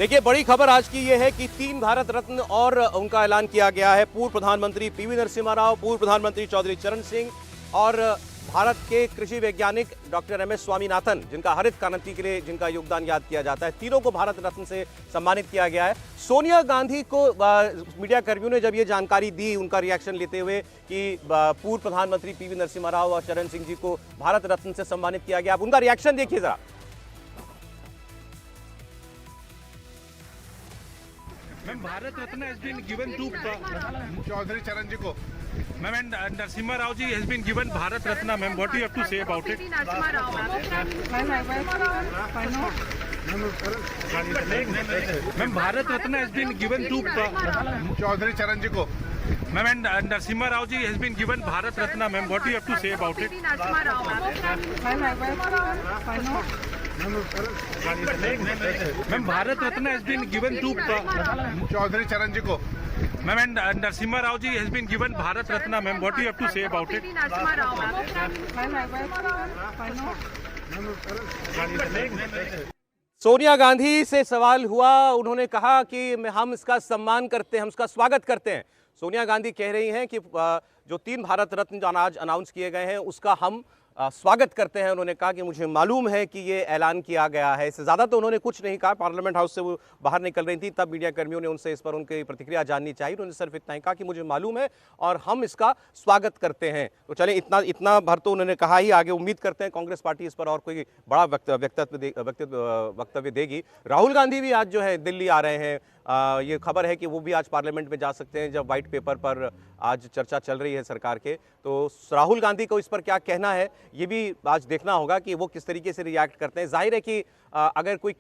देखिए, बड़ी खबर आज की ये है कि 3 भारत रत्न और उनका ऐलान किया गया है। पूर्व प्रधानमंत्री पीवी नरसिम्हा राव, पूर्व प्रधानमंत्री चौधरी चरण सिंह और भारत के कृषि वैज्ञानिक डॉक्टर एम एस स्वामीनाथन, जिनका हरित क्रांति के लिए जिनका योगदान याद किया जाता है, तीनों को भारत रत्न से सम्मानित किया गया है। सोनिया गांधी को मीडिया कर्मियों ने जब ये जानकारी दी, उनका रिएक्शन लेते हुए कि पूर्व प्रधानमंत्री पीवी नरसिम्हा राव और चरण सिंह जी को भारत रत्न से सम्मानित किया गया, आप उनका रिएक्शन देखिए जरा। Ma'am, Bharat Ratna has been given to Chaudhary Charan ji को। Ma'am, and Narasimha Rao ji has been given Bharat Ratna. Ma'am, what do you have to say about it? Ma'am, Bharat Ratna has been given to Chaudhary Charan ji को। Ma'am, and Narasimha Rao ji has been given Bharat Ratna. Ma'am, what do you have to say about it? Ma'am, Bharat Ratna has been given to Chaudhary Charan ji को। Ma'am, and Narasimha Rao ji has been given Bharat Ratna. Ma'am, what do you have to say about it? Sonia Gandhi से सवाल हुआ, उन्होंने कहा कि हम इसका सम्मान करते हैं, हम इसका स्वागत करते हैं। सोनिया गांधी कह रही हैं कि जो 3 भारत रत्न जो आज अनाउंस किए गए हैं उसका हम स्वागत करते हैं। उन्होंने कहा कि मुझे मालूम है कि ये ऐलान किया गया है। इससे ज़्यादा तो उन्होंने कुछ नहीं कहा। पार्लियामेंट हाउस से वो बाहर निकल रही थी, तब मीडिया कर्मियों ने उनसे इस पर उनकी प्रतिक्रिया जाननी चाहिए। उन्होंने सिर्फ इतना ही कहा कि मुझे मालूम है और हम इसका स्वागत करते हैं। तो चलें, इतना भर तो उन्होंने कहा ही। आगे उम्मीद करते हैं कांग्रेस पार्टी इस पर और कोई बड़ा वक्तव्य देगी। राहुल गांधी भी आज जो है दिल्ली आ रहे हैं। ये खबर है कि वो भी आज पार्लियामेंट में जा सकते हैं, जब व्हाइट पेपर पर आज चर्चा चल रही है सरकार के। तो राहुल गांधी को इस पर क्या कहना है, ये भी आज देखना होगा कि वो किस तरीके से रिएक्ट करते हैं। जाहिर है कि अगर कोई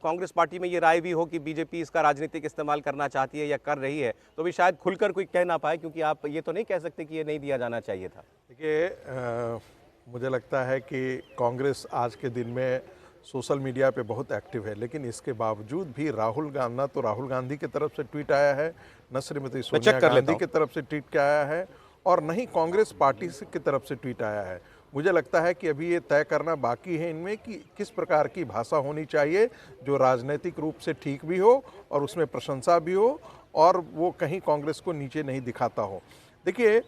कांग्रेस पार्टी में ये राय भी हो कि बीजेपी इसका राजनीतिक इस्तेमाल करना चाहती है या कर रही है, तो भी शायद खुलकर कोई कह ना पाए, क्योंकि आप ये तो नहीं कह सकते कि ये नहीं दिया जाना चाहिए था। देखिए, मुझे लगता है कि कांग्रेस आज के दिन में सोशल मीडिया पे बहुत एक्टिव है, लेकिन इसके बावजूद भी राहुल गांधी की तरफ से ट्वीट आया है, न श्रीमती सोनिया गांधी की तरफ से ट्वीट आया है, और न ही कांग्रेस पार्टी की तरफ से ट्वीट आया है। मुझे लगता है कि अभी ये तय करना बाकी है इनमें कि किस प्रकार की भाषा होनी चाहिए जो राजनीतिक रूप से ठीक भी हो और उसमें प्रशंसा भी हो और वो कहीं कांग्रेस को नीचे नहीं दिखाता हो। देखिए,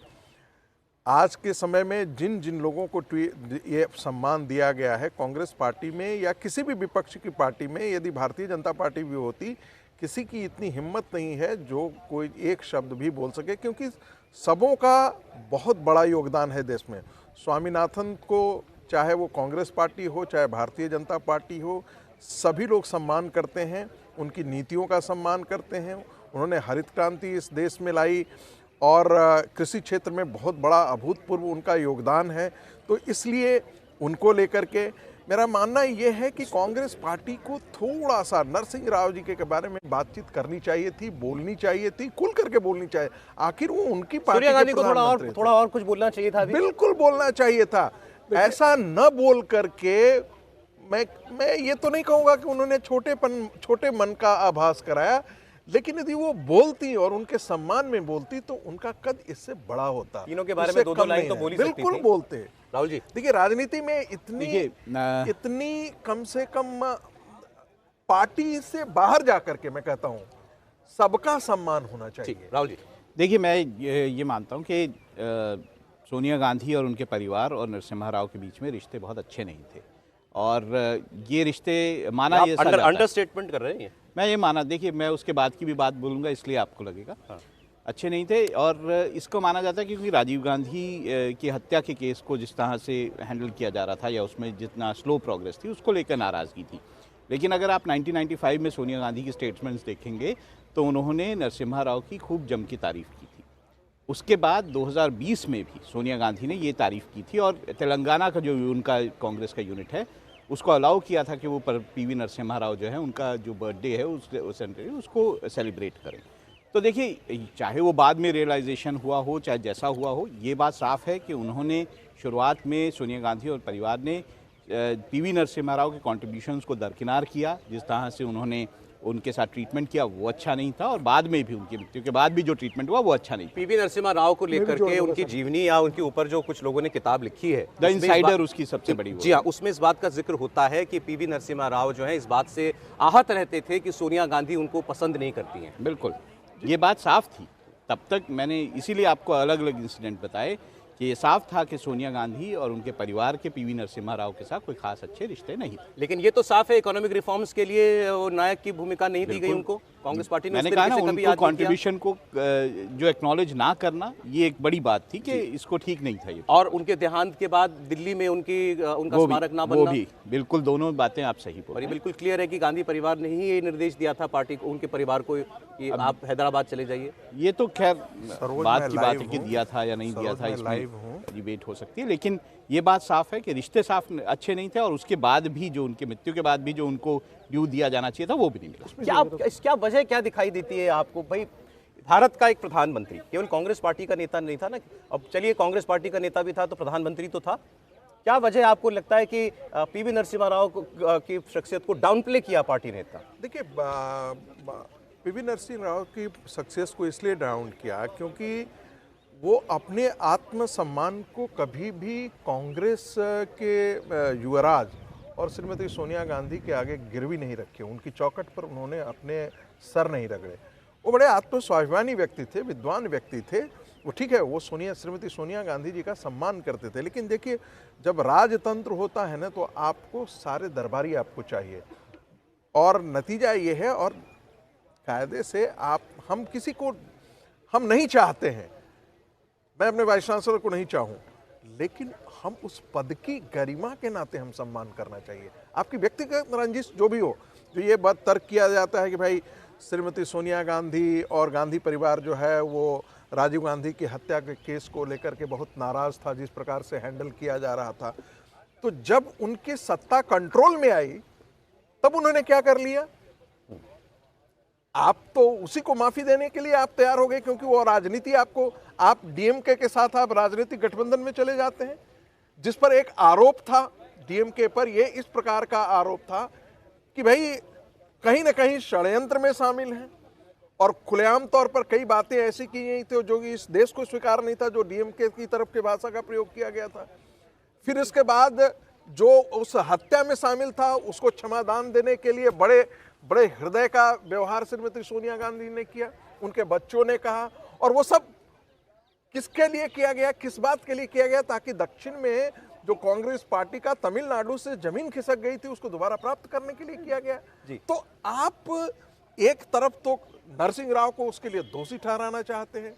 आज के समय में जिन जिन लोगों को ये सम्मान दिया गया है कांग्रेस पार्टी में या किसी भी विपक्ष की पार्टी में, यदि भारतीय जनता पार्टी भी होती, किसी की इतनी हिम्मत नहीं है जो कोई एक शब्द भी बोल सके, क्योंकि सबों का बहुत बड़ा योगदान है देश में। स्वामीनाथन को चाहे वो कांग्रेस पार्टी हो चाहे भारतीय जनता पार्टी हो, सभी लोग सम्मान करते हैं, उनकी नीतियों का सम्मान करते हैं। उन्होंने हरित क्रांति इस देश में लाई और कृषि क्षेत्र में बहुत बड़ा अभूतपूर्व उनका योगदान है। तो इसलिए उनको लेकर के मेरा मानना ये है कि कांग्रेस पार्टी को थोड़ा सा नरसिंह राव जी के बारे में बातचीत करनी चाहिए थी, बोलनी चाहिए थी, खुल करके बोलनी चाहिए। आखिर वो उनकी पार्टी सोनिया गांधी को थोड़ा और कुछ बोलना चाहिए था। बिल्कुल बोलना चाहिए था। ऐसा न बोल करके मैं ये तो नहीं कहूँगा कि उन्होंने छोटे मन का आभास कराया, लेकिन यदि वो बोलती और उनके सम्मान में बोलती तो उनका कद इससे बड़ा होता। तीनों के बारे में दो लाइन तो बोल ही सकती थी। बिल्कुल बोलते। राहुल जी, देखिए, राजनीति में इतनी कम से कम पार्टी से बाहर जाकर के मैं कहता हूँ सबका सम्मान होना चाहिए। राहुल जी, देखिए, मैं ये मानता हूँ कि सोनिया गांधी और उनके परिवार और नरसिम्हा राव के बीच में रिश्ते बहुत अच्छे नहीं थे, और ये रिश्ते माना ये अंडरस्टेटमेंट कर रहे हैं। मैं ये माना, देखिए मैं उसके बाद की भी बात बोलूँगा इसलिए आपको लगेगा अच्छे नहीं थे, और इसको माना जाता है क्योंकि राजीव गांधी की हत्या के केस को जिस तरह से हैंडल किया जा रहा था या उसमें जितना स्लो प्रोग्रेस थी उसको लेकर नाराज़गी थी। लेकिन अगर आप 1995 में सोनिया गांधी की स्टेटमेंट्स देखेंगे तो उन्होंने नरसिम्हा राव की खूब जम की तारीफ़ की थी। उसके बाद 2020 में भी सोनिया गांधी ने ये तारीफ़ की थी, और तेलंगाना का जो उनका कांग्रेस का यूनिट है उसको अलाउ किया था कि वो पीवी नरसिम्हा राव जो है उनका जो बर्थडे है उसको सेलिब्रेट करें। तो देखिए, चाहे वो बाद में रियलाइजेशन हुआ हो चाहे जैसा हुआ हो, ये बात साफ़ है कि उन्होंने शुरुआत में सोनिया गांधी और परिवार ने पीवी नरसिम्हा राव के कॉन्ट्रीब्यूशंस को दरकिनार किया। जिस तरह से उन्होंने उनके साथ ट्रीटमेंट किया वो अच्छा नहीं था, और बाद में भी उनकी मृत्यु के बाद भी जो ट्रीटमेंट हुआ वो अच्छा नहीं था। पीवी नरसिम्हा राव को लेकर के उनकी जीवनी या उनके ऊपर जो कुछ लोगों ने किताब लिखी है, द इनसाइडर उसकी सबसे बड़ी जी हाँ, उसमें इस बात का जिक्र होता है कि पीवी नरसिम्हा राव जो है इस बात से आहत रहते थे कि सोनिया गांधी उनको पसंद नहीं करती हैं। बिल्कुल, ये बात साफ थी तब तक। मैंने इसीलिए आपको अलग अलग इंसिडेंट बताए कि ये साफ था कि सोनिया गांधी और उनके परिवार के पीवी नरसिम्हा राव के साथ कोई खास अच्छे रिश्ते नहीं थे। लेकिन ये तो साफ है इकोनॉमिक रिफॉर्म्स के लिए वो नायक की भूमिका नहीं दी गई उनको, कांग्रेस पार्टी ने मैंने उस कहा ना, तरीके से कभी उनको याद नहीं किया। कंट्रीब्यूशन को जो एक्नॉलेज ना करना, ये एक बड़ी बात थी कि इसको ठीक नहीं था ये। और उनके देहांत के बाद दिल्ली में उनका स्मारक ना वो बनना, भी बिल्कुल, दोनों बातें आप सही बोल और रहे ये हैं। बिल्कुल क्लियर है कि गांधी परिवार ने ही ये निर्देश दिया था पार्टी को, उनके परिवार को, कि आप हैदराबाद चले जाइए। ये तो खैर सरोज, बात मैं की बात है लाइव कि हूँ। दिया था या नहीं दिया सरोज, था, मैं इसमें लाइव हूँ। डिबेट हो सकती है, लेकिन ये बात साफ है कि रिश्ते साफ अच्छे नहीं थे, और उसके बाद भी जो उनके मृत्यु के बाद भी जो उनको ड्यू दिया जाना चाहिए था वो भी नहीं मिला। क्या वजह क्या दिखाई देती है आपको? भाई भारत का एक प्रधानमंत्री केवल कांग्रेस पार्टी का नेता नहीं था ना, अब चलिए कांग्रेस पार्टी का नेता भी था तो प्रधानमंत्री तो था। क्या वजह आपको लगता है कि पीवी नरसिम्हा राव की शख्सियत को डाउन प्ले किया पार्टी ने इतना? देखिए, पीवी नरसिम्हा राव की सक्सेस को इसलिए डाउन किया क्योंकि वो अपने आत्मसम्मान को कभी भी कांग्रेस के युवराज और श्रीमती सोनिया गांधी के आगे गिरवी नहीं रखे। उनकी चौखट पर उन्होंने अपने सर नहीं रगड़े। वो बड़े आत्मस्वाभिमानी व्यक्ति थे, विद्वान व्यक्ति थे। वो ठीक है, वो श्रीमती सोनिया गांधी जी का सम्मान करते थे, लेकिन देखिए जब राजतंत्र होता है ना तो आपको सारे दरबारी आपको चाहिए, और नतीजा ये है, और कायदे से हम किसी को हम नहीं चाहते हैं, मैं अपने वाइस चांसलर को नहीं चाहूँ, लेकिन हम उस पद की गरिमा के नाते हम सम्मान करना चाहिए। आपकी व्यक्तिगत रंजिश जो भी हो, जो ये बात तर्क किया जाता है कि भाई श्रीमती सोनिया गांधी और गांधी परिवार जो है वो राजीव गांधी की हत्या के केस को लेकर के बहुत नाराज था, जिस प्रकार से हैंडल किया जा रहा था, तो जब उनकी सत्ता कंट्रोल में आई तब उन्होंने क्या कर लिया? आप तो उसी को माफी देने के लिए आप तैयार हो गए, क्योंकि वो राजनीति आपको, आप डीएमके के साथ आप राजनीतिक गठबंधन में चले जाते हैं, जिस पर एक आरोप था डीएमके पर, ये इस प्रकार का आरोप था कि भाई कहीं ना कहीं षड्यंत्र में शामिल हैं, और खुलेआम तौर पर कई बातें ऐसी की गई थी जो कि इस देश को स्वीकार नहीं था, जो डीएमके की तरफ की भाषा का प्रयोग किया गया था। फिर इसके बाद जो उस हत्या में शामिल था उसको क्षमादान देने के लिए बड़े बड़े हृदय का व्यवहार श्रीमती सोनिया गांधी ने किया, उनके बच्चों ने कहा, और वो सब किसके लिए किया गया, किस बात के लिए किया गया? ताकि दक्षिण में जो कांग्रेस पार्टी का तमिलनाडु से जमीन खिसक गई थी उसको दोबारा प्राप्त करने के लिए किया गया जी। तो आप एक तरफ तो नरसिंह राव को उसके लिए दोषी ठहराना चाहते हैं,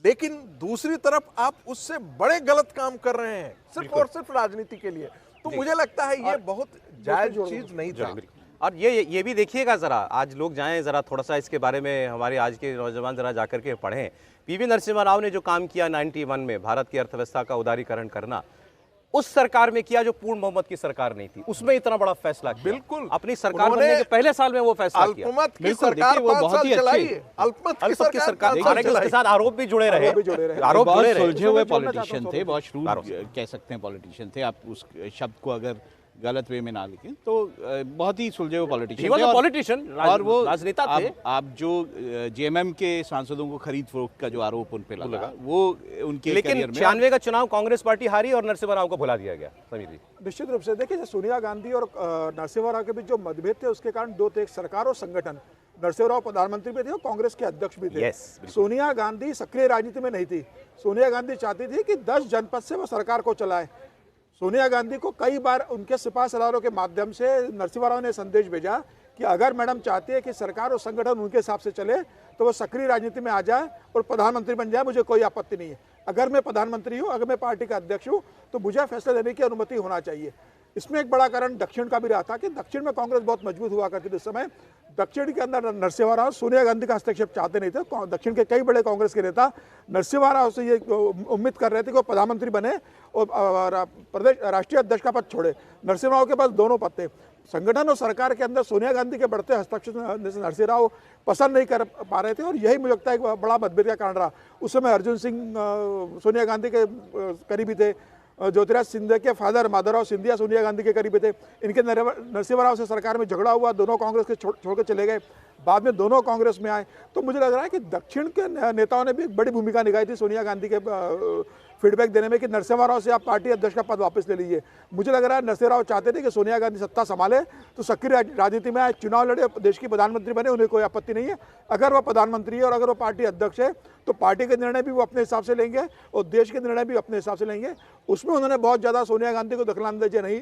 लेकिन दूसरी तरफ आप उससे बड़े गलत काम कर रहे हैं सिर्फ और सिर्फ राजनीति के लिए। तो मुझे लगता है ये बहुत जायज चीज नहीं था। और ये भी देखिएगा जरा, आज लोग जाएं जरा थोड़ा सा इसके बारे में, हमारे आज के नौजवान जरा जाकर के पढ़ें। पीवी नरसिम्हा राव ने जो काम किया 91 में भारत की अर्थव्यवस्था का उदारीकरण करना, उस सरकार में किया जो पूर्ण बहुमत की सरकार नहीं थी, उसमें इतना बड़ा फैसला किया। बिल्कुल, अपनी सरकार बनने के पहले साल में वो फैसला किया। अल्पमत की सरकार वो बहुत ही अच्छे, अल्पमत की सरकार के साथ आरोप भी जुड़े रहे, आरोप बहुत जुड़े रहे। सुलझे हुए पॉलिटिशियन थे, बहुत श्रूड कह सकते हैं पॉलिटिशियन थे, आप उस शब्द को अगर गलत वे में ना लिखें तो बहुत ही सुलझे हुए पॉलिटिशियन थे, पॉलिटिशियन और वो राजनेता थे। आप जो जेएमएम के सांसदों को खरीद फरोख्त का जो आरोप उन पे लगा वो उनके लेकिन करियर में 96 का चुनाव कांग्रेस पार्टी हारी और नरसिम्हा राव को भुला दिया गया। समीर जी, निश्चित रूप से देखिए, सोनिया गांधी और नरसिम्हा राव के बीच जो मतभेद थे उसके कारण दो थे, एक सरकार और संगठन। नरसिम्हा राव प्रधानमंत्री भी थे और कांग्रेस के अध्यक्ष भी थे। सोनिया गांधी सक्रिय राजनीति में नहीं थी। सोनिया गांधी चाहती थी कि 10 जनपद से वो सरकार को चलाए। सोनिया गांधी को कई बार उनके सिपा सलारों के माध्यम से नरसिम्हा राव ने संदेश भेजा कि अगर मैडम चाहती है कि सरकार और संगठन उनके हिसाब से चले तो वो सक्रिय राजनीति में आ जाए और प्रधानमंत्री बन जाए, मुझे कोई आपत्ति नहीं है। अगर मैं प्रधानमंत्री हूँ, अगर मैं पार्टी का अध्यक्ष हूँ, तो मुझे फैसला लेने की अनुमति होना चाहिए। इसमें एक बड़ा कारण दक्षिण का भी रहा था कि दक्षिण में कांग्रेस बहुत मजबूत हुआ करती थी उस समय। दक्षिण के अंदर नरसिम्हा राव सोनिया गांधी का हस्तक्षेप चाहते नहीं थे। दक्षिण के कई बड़े कांग्रेस के नेता नरसिम्हा राव से ये उम्मीद कर रहे थे कि वो प्रधानमंत्री बने और प्रदेश राष्ट्रीय अध्यक्ष का पद छोड़े। नरसिम्हा राव के पास दोनों पद थे। संगठन और सरकार के अंदर सोनिया गांधी के बढ़ते हस्तक्षेप नरसिम्हा राव पसंद नहीं कर पा रहे थे, और यही मुझे लगता है एक बड़ा मतभेद का कारण रहा। उस समय अर्जुन सिंह सोनिया गांधी के करीबी थे, ज्योतिराज सिंधिया के फादर माधवराव सिंधिया सोनिया गांधी के करीबी थे। इनके नरसिम्हा राव से सरकार में झगड़ा हुआ, दोनों कांग्रेस के छोड़ के चले गए, बाद में दोनों कांग्रेस में आए। तो मुझे लग रहा है कि दक्षिण के नेताओं ने भी एक बड़ी भूमिका निभाई थी सोनिया गांधी के फीडबैक देने में कि नरसिम्हा राव से आप पार्टी अध्यक्ष का पद वापस ले लीजिए। मुझे लग रहा है नरसिम्हा राव चाहते थे कि सोनिया गांधी सत्ता संभाले, तो सक्रिय राजनीति में आए, चुनाव लड़े, देश की प्रधानमंत्री बने, उन्हें कोई आपत्ति नहीं है। अगर वो प्रधानमंत्री है और अगर वो पार्टी अध्यक्ष है तो पार्टी के निर्णय भी वो अपने हिसाब से लेंगे और देश के निर्णय भी अपने हिसाब से लेंगे। उसमें उन्होंने बहुत ज़्यादा सोनिया गांधी को दखलांदाजी नहीं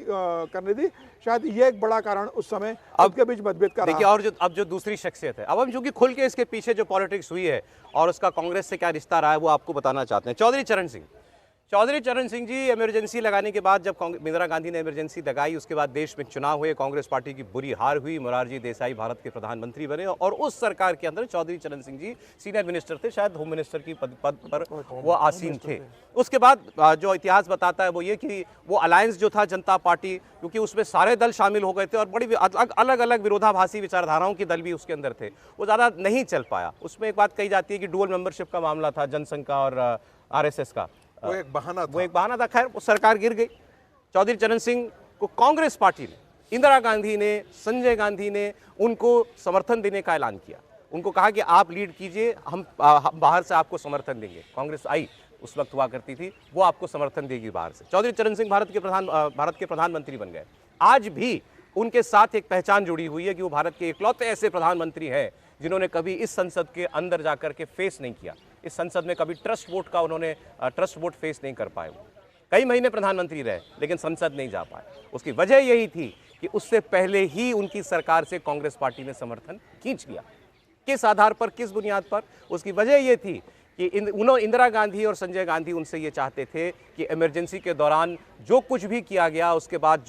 करने दी। शायद ये एक बड़ा कारण उस समय आपके बीच मतभेद का देखिए। और अब जो दूसरी शख्सियत है, अब हम चूंकि खुल के इसके पीछे जो पॉलिटिक्स हुई है और उसका कांग्रेस से क्या रिश्ता रहा है वो आपको बताना चाहते हैं। चौधरी चरण सिंह जी, इमरजेंसी लगाने के बाद जब इंदिरा गांधी ने इमरजेंसी लगाई, उसके बाद देश में चुनाव हुए, कांग्रेस पार्टी की बुरी हार हुई, मोरारजी देसाई भारत के प्रधानमंत्री बने और उस सरकार के अंदर चौधरी चरण सिंह जी सीनियर मिनिस्टर थे, शायद होम मिनिस्टर की पद पर वो आसीन थे। उसके बाद जो इतिहास बताता है वो ये कि वो अलायंस जो था जनता पार्टी, क्योंकि उसमें सारे दल शामिल हो गए थे और बड़ी अलग अलग विरोधाभासी विचारधाराओं के दल भी उसके अंदर थे, वो ज़्यादा नहीं चल पाया। उसमें एक बात कही जाती है कि डुअल मेंबरशिप का मामला था, जनसंघ का और RSS का, वो एक बहाना था। खैर वो सरकार गिर गई। चौधरी चरण सिंह को कांग्रेस पार्टी ने, इंदिरा गांधी ने, संजय गांधी ने उनको समर्थन देने का ऐलान किया। उनको कहा कि आप लीड कीजिए, हम बाहर से आपको समर्थन देंगे। कांग्रेस आई उस वक्त हुआ करती थी, वो आपको समर्थन देगी बाहर से। चौधरी चरण सिंह भारत के प्रधानमंत्री बन गए। आज भी उनके साथ एक पहचान जुड़ी हुई है कि वो भारत के इकलौते ऐसे प्रधानमंत्री हैं जिन्होंने कभी इस संसद के अंदर जाकर के फेस नहीं किया। इस संसद में कभी ट्रस्ट वोट फेस नहीं कर पाए। वो कई महीने प्रधानमंत्री रहे लेकिन संसद नहीं जा पाए। उसकी वजह यही थी कि उससे पहले ही उनकी सरकार से कांग्रेस पार्टी ने समर्थन खींच लिया। किस आधार पर, किस बुनियाद पर? उसकी वजह यह थी कि इंदिरा गांधी और संजय गांधी उनसे ये चाहते थे कि इमरजेंसी के दौरान जो कुछ भी किया गया, उसके बाद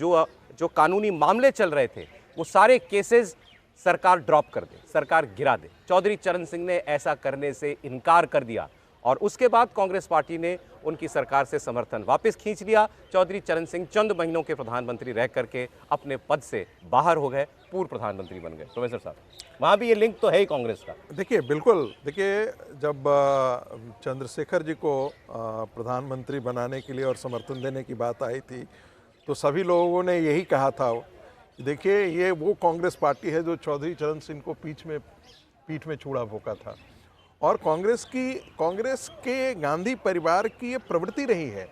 जो कानूनी मामले चल रहे थे, वो सारे केसेस सरकार ड्रॉप कर दे, सरकार गिरा दे। चौधरी चरण सिंह ने ऐसा करने से इनकार कर दिया और उसके बाद कांग्रेस पार्टी ने उनकी सरकार से समर्थन वापस खींच लिया। चौधरी चरण सिंह चंद महीनों के प्रधानमंत्री रह करके अपने पद से बाहर हो गए, पूर्व प्रधानमंत्री बन गए। प्रोफेसर साहब, वहाँ भी ये लिंक तो है ही कांग्रेस का। देखिए, बिल्कुल। देखिए, जब चंद्रशेखर जी को प्रधानमंत्री बनाने के लिए और समर्थन देने की बात आई थी तो सभी लोगों ने यही कहा था, देखिए ये वो कांग्रेस पार्टी है जो चौधरी चरण सिंह को पीठ में छुरा भोंका था। और कांग्रेस के गांधी परिवार की ये प्रवृत्ति रही है,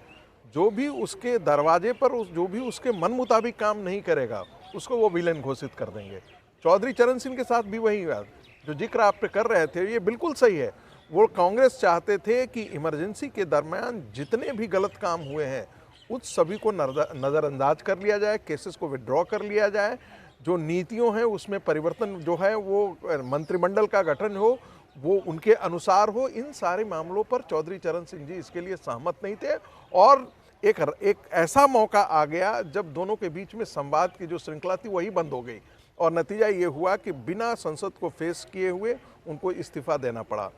जो भी उसके दरवाजे पर जो भी उसके मन मुताबिक काम नहीं करेगा उसको वो विलेन घोषित कर देंगे। चौधरी चरण सिंह के साथ भी वही बात, जो जिक्र आप कर रहे थे, ये बिल्कुल सही है। वो कांग्रेस चाहते थे कि इमरजेंसी के दरमियान जितने भी गलत काम हुए हैं उस सभी को नज़रअंदाज कर लिया जाए, केसेस को विड्रॉ कर लिया जाए, जो नीतियों हैं उसमें परिवर्तन जो है वो मंत्रिमंडल का गठन हो वो उनके अनुसार हो। इन सारे मामलों पर चौधरी चरण सिंह जी इसके लिए सहमत नहीं थे और एक ऐसा मौका आ गया जब दोनों के बीच में संवाद की जो श्रृंखला थी वही बंद हो गई और नतीजा ये हुआ कि बिना संसद को फेस किए हुए उनको इस्तीफा देना पड़ा।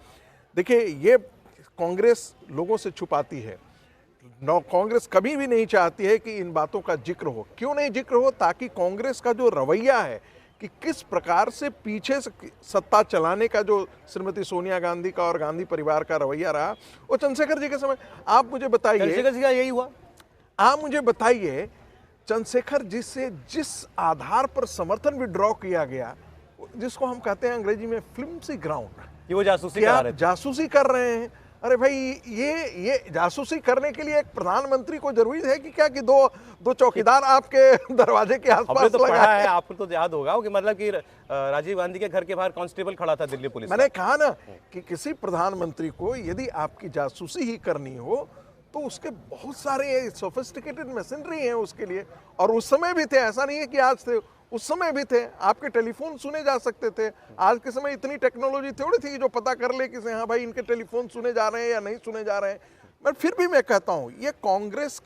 देखिए, ये कांग्रेस लोगों से छुपाती है। कांग्रेस कभी भी नहीं चाहती है कि इन बातों का जिक्र हो। क्यों नहीं जिक्र हो? ताकि कांग्रेस का जो रवैया है कि किस प्रकार से पीछे से सत्ता चलाने का जो श्रीमती सोनिया गांधी का और गांधी परिवार का रवैया रहा, वो चंद्रशेखर जी के समय, आप मुझे बताइए, चंद्रशेखर जी का यही हुआ। आप मुझे बताइए, चंद्रशेखर जी से जिस आधार पर समर्थन विड्रॉ किया गया, जिसको हम कहते हैं अंग्रेजी में फ्लिम्सी ग्राउंड, कि वो जासूसी कर रहे हैं। अरे भाई, ये जासूसी करने के लिए एक प्रधानमंत्री को जरूरी है कि क्या कि दो चौकीदार आपके दरवाजे के आसपास तो पढ़ा है, आपको तो याद होगा कि मतलब कि राजीव गांधी के घर के बाहर कांस्टेबल खड़ा था दिल्ली पुलिस। मैंने कहा ना कि किसी प्रधानमंत्री को यदि आपकी जासूसी ही करनी हो तो उसके बहुत सारे सोफिस्टिकेटेड मशीनरी हैं उसके लिए। और उस समय भी थे, ऐसा नहीं है कि आज थे, उस समय भी थे। आपके टेलीफोन सुने जा सकते थे। आज के समय इतनी टेक्नोलॉजी थोड़ी थी जो पता कर ले कि हाँ भाई इनके टेलीफोन सुने जा रहे हैं या नहीं सुने जा रहे हैं। पर फिर भी मैं कहता हूँ ये कांग्रेस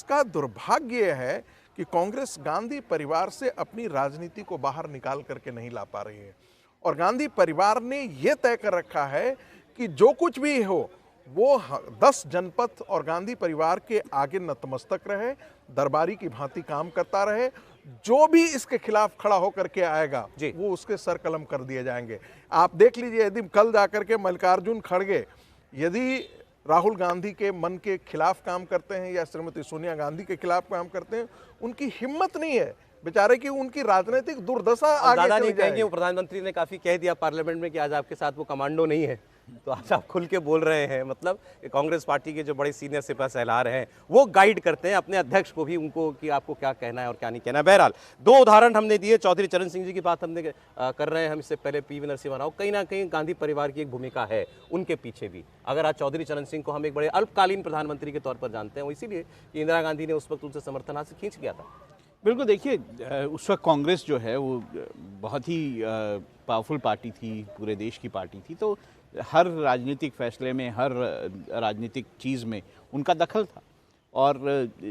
का दुर्भाग्य है कि कांग्रेस गांधी परिवार से अपनी राजनीति को बाहर निकाल करके नहीं ला पा रही है। और गांधी परिवार ने ये तय कर रखा है कि जो कुछ भी हो वो 10 जनपद और गांधी परिवार के आगे नतमस्तक रहे, दरबारी की भांति काम करता रहे। जो भी इसके खिलाफ खड़ा होकर के आएगा वो उसके सर कलम कर दिए जाएंगे। आप देख लीजिए, यदि कल जाकर के मल्लिकार्जुन खड़गे यदि राहुल गांधी के मन के खिलाफ काम करते हैं या श्रीमती सोनिया गांधी के खिलाफ काम करते हैं, उनकी हिम्मत नहीं है बेचारे की, उनकी राजनीतिक दुर्दशा आगे ज्यादा चल नहीं कहेंगे, जाएगी। वो प्रधानमंत्री ने काफी कह दिया पार्लियामेंट में कि आज आपके साथ वो कमांडो नहीं है, तो आज आप खुल के बोल रहे हैं। मतलब कांग्रेस पार्टी के जो बड़े सीनियर सिपा सलार हैं वो गाइड करते हैं अपने अध्यक्ष को भी, उनको कि आपको क्या कहना है और क्या नहीं कहना है। बहरहाल 2 उदाहरण हमने दिए, चौधरी चरण सिंह जी की बात हमने कर रहे हैं हम, इससे पहले पीवी नरसिम्हा राव, कहीं ना कहीं गांधी परिवार की एक भूमिका है उनके पीछे भी। अगर आज चौधरी चरण सिंह को हम एक बड़े अल्पकालीन प्रधानमंत्री के तौर पर जानते हैं, वो इसीलिए कि इंदिरा गांधी ने उस वक्त उनसे समर्थन हाथ से खींच गया था। बिल्कुल, देखिए उस वक्त कांग्रेस जो है वो बहुत ही पावरफुल पार्टी थी, पूरे देश की पार्टी थी, तो हर राजनीतिक फैसले में, हर राजनीतिक चीज़ में उनका दखल था। और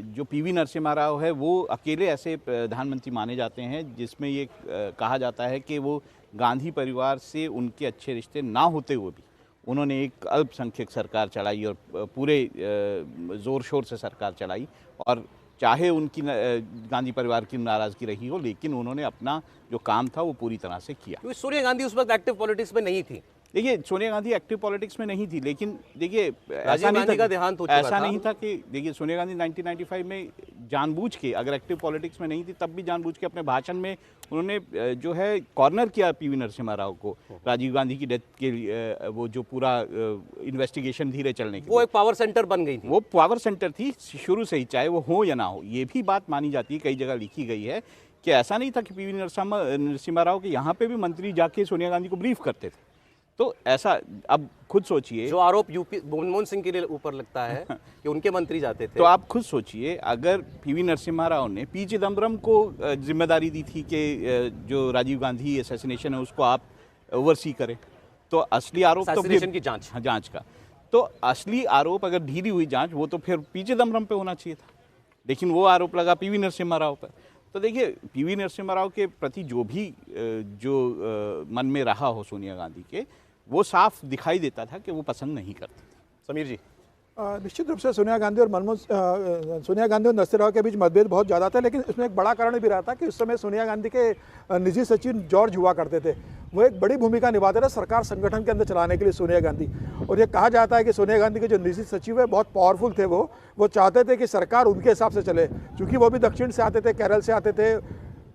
जो पीवी नरसिम्हा राव है वो अकेले ऐसे प्रधानमंत्री माने जाते हैं जिसमें ये कहा जाता है कि वो गांधी परिवार से उनके अच्छे रिश्ते ना होते हुए भी उन्होंने एक अल्पसंख्यक सरकार चलाई और पूरे ज़ोर शोर से सरकार चलाई। और चाहे उनकी गांधी परिवार की नाराज़गी रही हो, लेकिन उन्होंने अपना जो काम था वो पूरी तरह से किया। क्योंकि सोनिया गांधी उस वक्त एक्टिव पॉलिटिक्स में नहीं थी। देखिए, सोनिया गांधी एक्टिव पॉलिटिक्स में नहीं थी, लेकिन देखिए राजीव गांधी का देहांत हो चुका ऐसा था। नहीं था कि देखिए सोनिया गांधी 1995 में जानबूझ के, अगर एक्टिव पॉलिटिक्स में नहीं थी तब भी जानबूझ के अपने भाषण में उन्होंने जो है कॉर्नर किया पीवी नरसिम्हा राव को, राजीव गांधी की डेथ के लिए वो जो पूरा इन्वेस्टिगेशन धीरे चलने के वो एक पावर सेंटर बन गई थी। वो पावर सेंटर थी शुरू से ही, चाहे वो हो या ना हो। ये भी बात मानी जाती है, कई जगह लिखी गई है कि ऐसा नहीं था कि पीवी नरसिम्हा राव के यहाँ पे भी मंत्री जाके सोनिया गांधी को ब्रीफ करते थे। तो ऐसा, अब खुद सोचिए, जो आरोप यूपी मनमोहन सिंह के लिए ऊपर लगता है कि उनके मंत्री जाते थे, तो आप खुद सोचिए अगर पीवी नरसिम्हा राव ने पी चिदम्बरम को जिम्मेदारी दी थी कि जो राजीव गांधी असैसिनेशन है उसको आप ओवरसी करें, तो असली आरोप तो असैसिनेशन की जांच। हाँ, जांच का तो असली आरोप, अगर ढीली हुई जांच, वो तो फिर पी चिदम्बरम पे होना चाहिए था, लेकिन वो आरोप लगा पीवी नरसिम्हा राव पर। तो देखिए, पीवी नरसिम्हा राव के प्रति जो भी मन में रहा हो सोनिया गांधी के, वो साफ दिखाई देता था कि वो पसंद नहीं करती थी। समीर जी, निश्चित रूप से सोनिया गांधी और सोनिया गांधी और नरसिम्हा राव के बीच मतभेद बहुत ज़्यादा था, लेकिन इसमें एक बड़ा कारण भी रहा था कि उस समय सोनिया गांधी के निजी सचिव जॉर्ज हुआ करते थे। वो एक बड़ी भूमिका निभाते थे सरकार संगठन के अंदर चलाने के लिए सोनिया गांधी। और ये कहा जाता है कि सोनिया गांधी के जो निजी सचिव है बहुत पावरफुल थे। वो चाहते थे कि सरकार उनके हिसाब से चले, क्योंकि वो भी दक्षिण से आते थे, केरल से आते थे,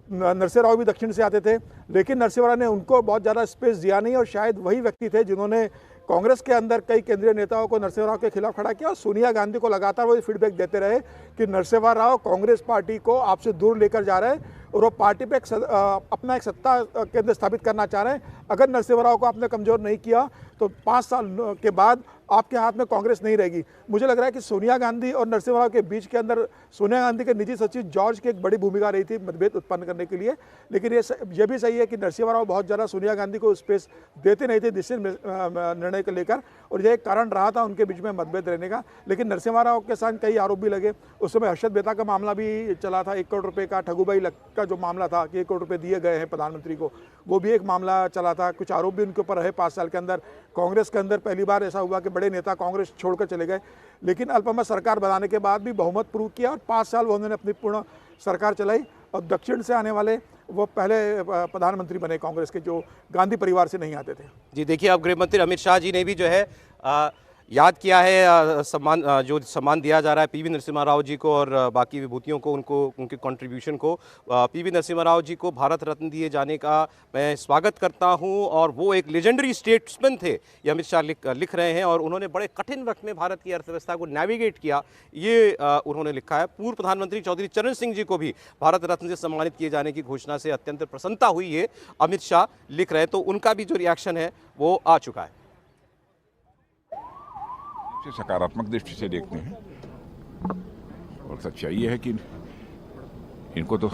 नरसिम्हा राव भी दक्षिण से आते थे, लेकिन नरसिम्हा राव ने उनको बहुत ज़्यादा स्पेस दिया नहीं। और शायद वही व्यक्ति थे जिन्होंने कांग्रेस के अंदर कई केंद्रीय नेताओं को नरसिम्हा राव के खिलाफ खड़ा किया और सोनिया गांधी को लगातार वो फीडबैक देते रहे कि नरसिम्हा राव कांग्रेस पार्टी को आपसे दूर लेकर जा रहे हैं और वो पार्टी पे अपना एक सत्ता केंद्र स्थापित करना चाह रहे हैं। अगर नरसिम्हा राव को आपने कमज़ोर नहीं किया तो 5 साल के बाद आपके हाथ में कांग्रेस नहीं रहेगी। मुझे लग रहा है कि सोनिया गांधी और नरसिम्हा राव के बीच के अंदर सोनिया गांधी के निजी सचिव जॉर्ज की एक बड़ी भूमिका रही थी मतभेद उत्पन्न करने के लिए। लेकिन ये भी सही है कि नरसिम्हा राव बहुत ज़्यादा सोनिया गांधी को स्पेस देते नहीं थे डिसीजन निर्णय को लेकर, और यह एक कारण रहा था उनके बीच में मतभेद रहने का। लेकिन नरसिम्हा राव के साथ कई आरोप भी लगे। उस समय हर्षद मेहता का मामला भी चला था, 1 करोड़ रुपये का ठगुबाई का जो मामला था कि 1 करोड़ रुपये दिए गए हैं प्रधानमंत्री को, वो भी एक मामला चला था। कुछ आरोप भी उनके ऊपर रहे 5 साल के अंदर। कांग्रेस के अंदर पहली बार ऐसा हुआ कि बड़े नेता कांग्रेस छोड़कर चले गए, लेकिन अल्पमत सरकार बनाने के बाद भी बहुमत प्रूव किया और 5 साल उन्होंने अपनी पूर्ण सरकार चलाई। और दक्षिण से आने वाले वो पहले प्रधानमंत्री बने कांग्रेस के, जो गांधी परिवार से नहीं आते थे। जी देखिए, अब गृह मंत्री अमित शाह जी ने भी जो है याद किया है जो सम्मान दिया जा रहा है पीवी नरसिम्हा राव जी को और बाकी विभूतियों को, उनके कंट्रीब्यूशन को। पीवी नरसिम्हा राव जी को भारत रत्न दिए जाने का मैं स्वागत करता हूं और वो एक लेजेंडरी स्टेट्समैन थे, ये अमित शाह लिख रहे हैं। और उन्होंने बड़े कठिन वक्त में भारत की अर्थव्यवस्था को नेविगेट किया, ये उन्होंने लिखा है। पूर्व प्रधानमंत्री चौधरी चरण सिंह जी को भी भारत रत्न से सम्मानित किए जाने की घोषणा से अत्यंत प्रसन्नता हुई, ये अमित शाह लिख रहे हैं। तो उनका भी जो रिएक्शन है वो आ चुका है। सकारात्मक दृष्टि से देखते हैं और सच्चाई ये है कि इनको तो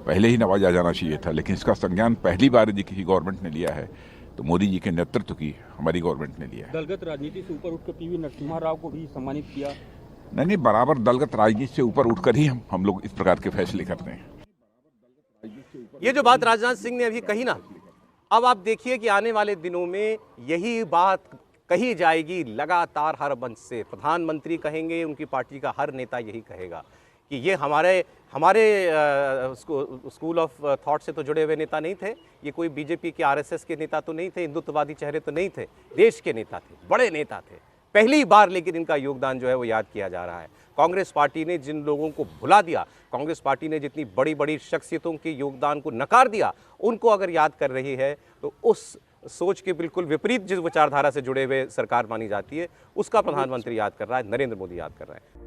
पहले ही नवाजा जाना चाहिए था, लेकिन इसका संज्ञान पहली बार यदि किसी गवर्नमेंट ने लिया है तो मोदी जी के नेतृत्व की हमारी गवर्नमेंट ने लिया है। दलगत राजनीति से ऊपर उठकर पीवी नरसिम्हा राव को भी सम्मानित किया। नहीं, बराबर दलगत राजनीति से ऊपर उठकर ही हम लोग इस प्रकार के फैसले करते हैं। ये जो बात राजनाथ सिंह ने अभी कही ना, अब आप देखिए कि आने वाले दिनों में यही बात कही जाएगी लगातार हर मंच से। प्रधानमंत्री कहेंगे, उनकी पार्टी का हर नेता यही कहेगा कि ये हमारे स्कूल ऑफ थॉट से तो जुड़े हुए नेता नहीं थे, ये कोई बीजेपी के आरएसएस के नेता तो नहीं थे, हिंदुत्ववादी चेहरे तो नहीं थे, देश के नेता थे, बड़े नेता थे, पहली बार लेकिन इनका योगदान जो है वो याद किया जा रहा है। कांग्रेस पार्टी ने जिन लोगों को भुला दिया, कांग्रेस पार्टी ने जितनी बड़ी बड़ी शख्सियतों के योगदान को नकार दिया, उनको अगर याद कर रही है तो उस सोच के बिल्कुल विपरीत जिस विचारधारा से जुड़े हुए सरकार मानी जाती है उसका प्रधानमंत्री याद कर रहा है, नरेंद्र मोदी याद कर रहे हैं।